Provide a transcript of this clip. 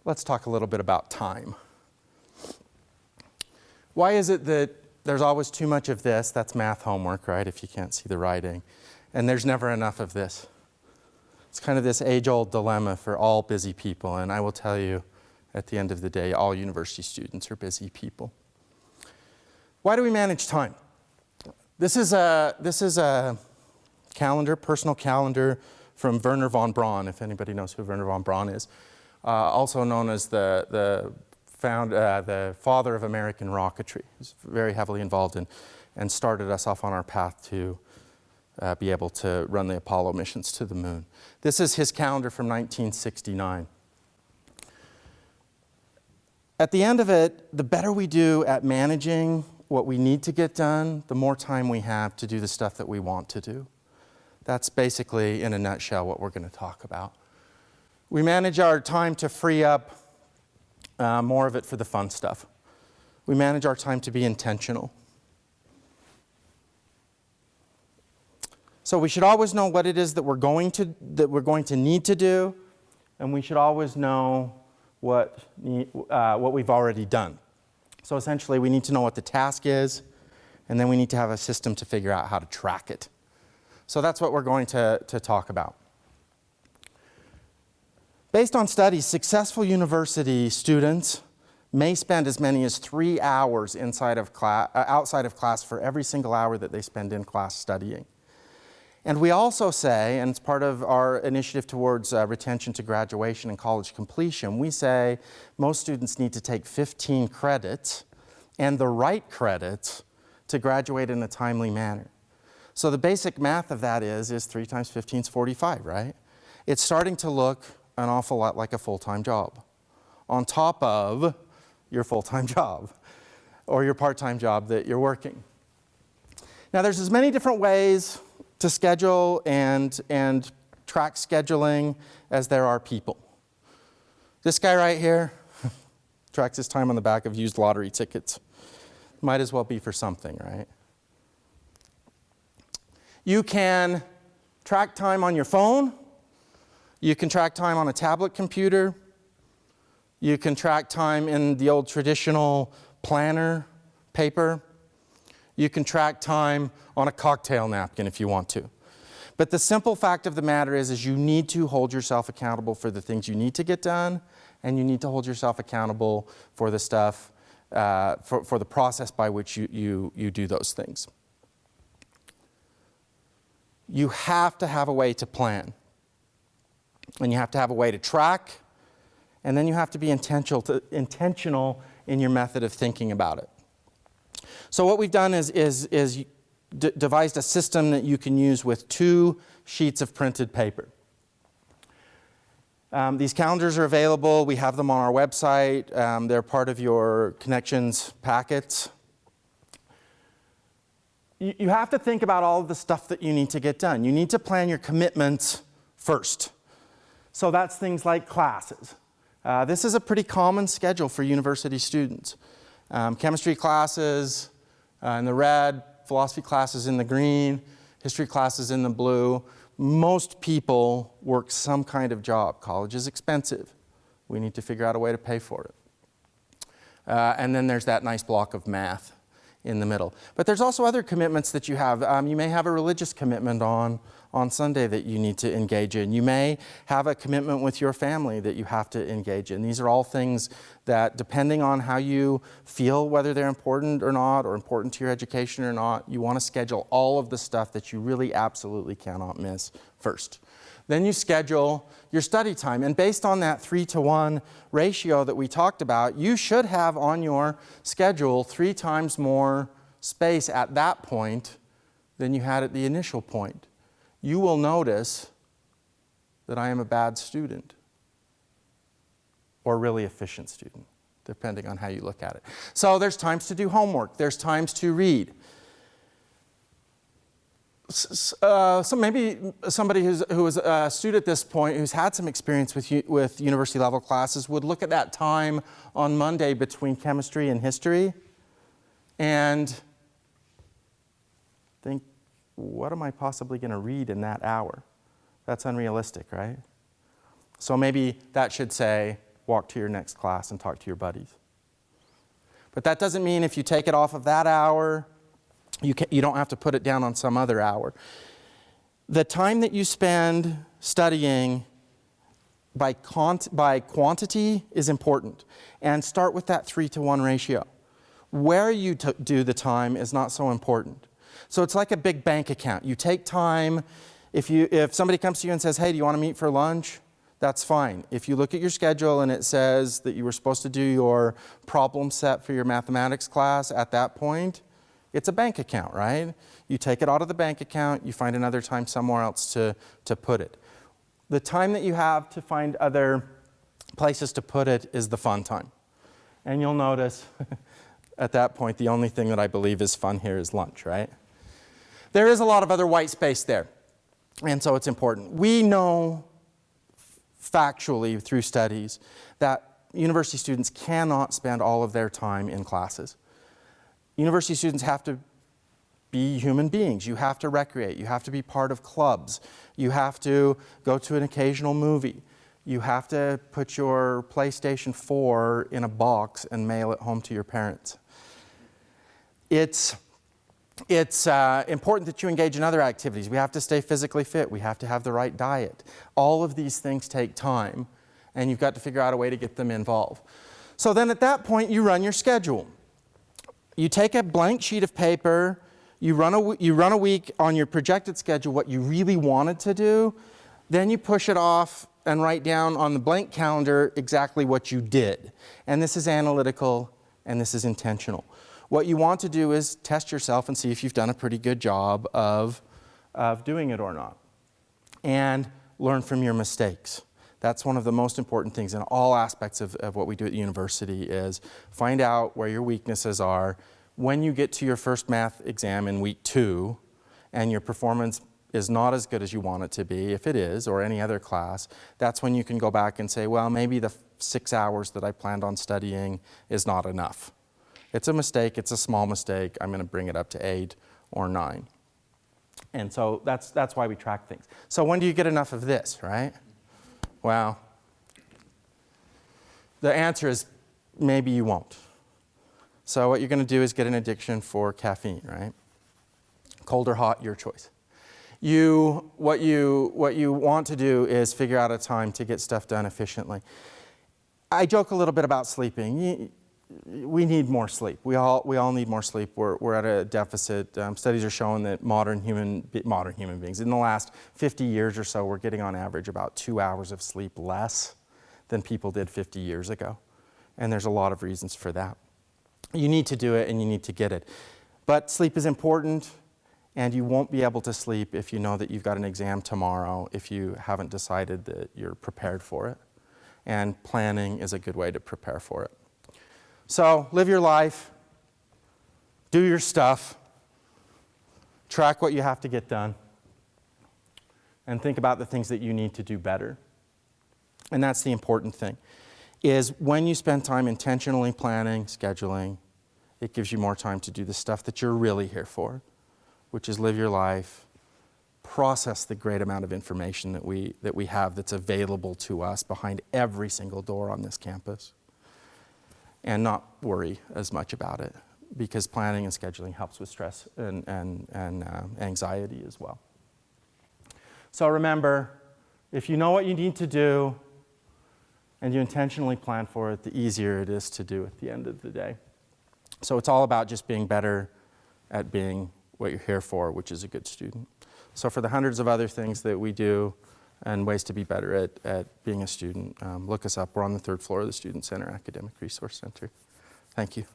let's talk a little bit about time. Why is it that there's always too much of this? That's math homework, right, if you can't see the writing. And there's never enough of this. It's kind of this age-old dilemma for all busy people, and I will tell you, at the end of the day, all university students are busy people. Why do we manage time? This is a calendar, personal calendar from Wernher von Braun, if anybody knows who Wernher von Braun is. Also known as the father of American rocketry. He's very heavily involved in and started us off on our path to be able to run the Apollo missions to the moon. This is his calendar from 1969. At the end of it, the better we do at managing what we need to get done, the more time we have to do the stuff that we want to do. That's basically, in a nutshell, what we're going to talk about. We manage our time to free up more of it for the fun stuff. We manage our time to be intentional. So we should always know what it is that we're going to need to do, and we should always know what we've already done. So essentially, we need to know what the task is, and then we need to have a system to figure out how to track it. So that's what we're going to talk about. Based on studies, successful university students may spend as many as 3 hours outside of class for every single hour that they spend in class studying. And we also say, and it's part of our initiative towards retention to graduation and college completion, we say most students need to take 15 credits and the right credits to graduate in a timely manner. So the basic math of that is 3 times 15 is 45, right? It's starting to look an awful lot like a full-time job on top of your full-time job or your part-time job that you're working. Now there's as many different ways to schedule and track scheduling as there are people. This guy right here tracks his time on the back of used lottery tickets. Might as well be for something, right? You can track time on your phone. You can track time on a tablet computer. You can track time in the old traditional planner paper. You can track time on a cocktail napkin if you want to. But the simple fact of the matter is you need to hold yourself accountable for the things you need to get done, and you need to hold yourself accountable for the stuff, for the process by which you do those things. You have to have a way to plan, and you have to have a way to track, and then you have to be intentional in your method of thinking about it. So what we've done is devised a system that you can use with 2 sheets of printed paper. These calendars are available. We have them on our website. They're part of your connections packets. You have to think about all of the stuff that you need to get done. You need to plan your commitments first. So that's things like classes. This is a pretty common schedule for university students. Chemistry classes in the red, philosophy classes in the green, history classes in the blue. Most people work some kind of job. College is expensive. We need to figure out a way to pay for it. And then there's that nice block of math in the middle. But there's also other commitments that you have. You may have a religious commitment on Sunday that you need to engage in. You may have a commitment with your family that you have to engage in. These are all things that, depending on how you feel, whether they're important or not, or important to your education or not, you want to schedule all of the stuff that you really absolutely cannot miss first. Then you schedule your study time. And based on that 3-to-1 ratio that we talked about, you should have on your schedule 3 times more space at that point than you had at the initial point. You will notice that I am a bad student or a really efficient student, depending on how you look at it. So there's times to do homework. There's times to read. So maybe somebody who is a student at this point who's had some experience with university level classes would look at that time on Monday between chemistry and history and think, what am I possibly going to read in that hour? That's unrealistic, right? So maybe that should say walk to your next class and talk to your buddies. But that doesn't mean if you take it off of that hour, you don't have to put it down on some other hour. The time that you spend studying by quantity is important. And start with that 3-to-1 ratio. Where you do the time is not so important. So it's like a big bank account. You take time. If somebody comes to you and says, hey, do you want to meet for lunch? That's fine. If you look at your schedule and it says that you were supposed to do your problem set for your mathematics class at that point, it's a bank account, right? You take it out of the bank account, you find another time somewhere else to put it. The time that you have to find other places to put it is the fun time. And you'll notice at that point, the only thing that I believe is fun here is lunch, right? There is a lot of other white space there, and so it's important. We know factually through studies that university students cannot spend all of their time in classes. University students have to be human beings. You have to recreate. You have to be part of clubs. You have to go to an occasional movie. You have to put your PlayStation 4 in a box and mail it home to your parents. It's important that you engage in other activities. We have to stay physically fit. We have to have the right diet. All of these things take time, and you've got to figure out a way to get them involved. So then at that point, you run your schedule. You take a blank sheet of paper, you run a week on your projected schedule what you really wanted to do, then you push it off and write down on the blank calendar exactly what you did. And this is analytical, and this is intentional. What you want to do is test yourself and see if you've done a pretty good job of doing it or not. And learn from your mistakes. That's one of the most important things in all aspects of what we do at the university is find out where your weaknesses are. When you get to your first math exam in week 2 and your performance is not as good as you want it to be, if it is, or any other class, that's when you can go back and say, well, maybe the 6 hours that I planned on studying is not enough. It's a mistake, it's a small mistake, I'm going to bring it up to 8 or 9. And so that's why we track things. So when do you get enough of this, right? Well, the answer is maybe you won't. So what you're going to do is get an addiction for caffeine, right? Cold or hot, your choice. What you want to do is figure out a time to get stuff done efficiently. I joke a little bit about sleeping. We need more sleep. We all need more sleep. We're at a deficit. Studies are showing that modern human beings, in the last 50 years or so, we're getting on average about 2 hours of sleep less than people did 50 years ago. And there's a lot of reasons for that. You need to do it and you need to get it. But sleep is important, and you won't be able to sleep if you know that you've got an exam tomorrow if you haven't decided that you're prepared for it. And planning is a good way to prepare for it. So live your life, do your stuff, track what you have to get done, and think about the things that you need to do better. And that's the important thing, is when you spend time intentionally planning, scheduling, it gives you more time to do the stuff that you're really here for, which is live your life, process the great amount of information that we have that's available to us behind every single door on this campus, and not worry as much about it, because planning and scheduling helps with stress and anxiety as well. So remember, if you know what you need to do and you intentionally plan for it, the easier it is to do at the end of the day. So it's all about just being better at being what you're here for, which is a good student. So for the hundreds of other things that we do and ways to be better at being a student, look us up. We're on the 3rd floor of the Student Center Academic Resource Center. Thank you.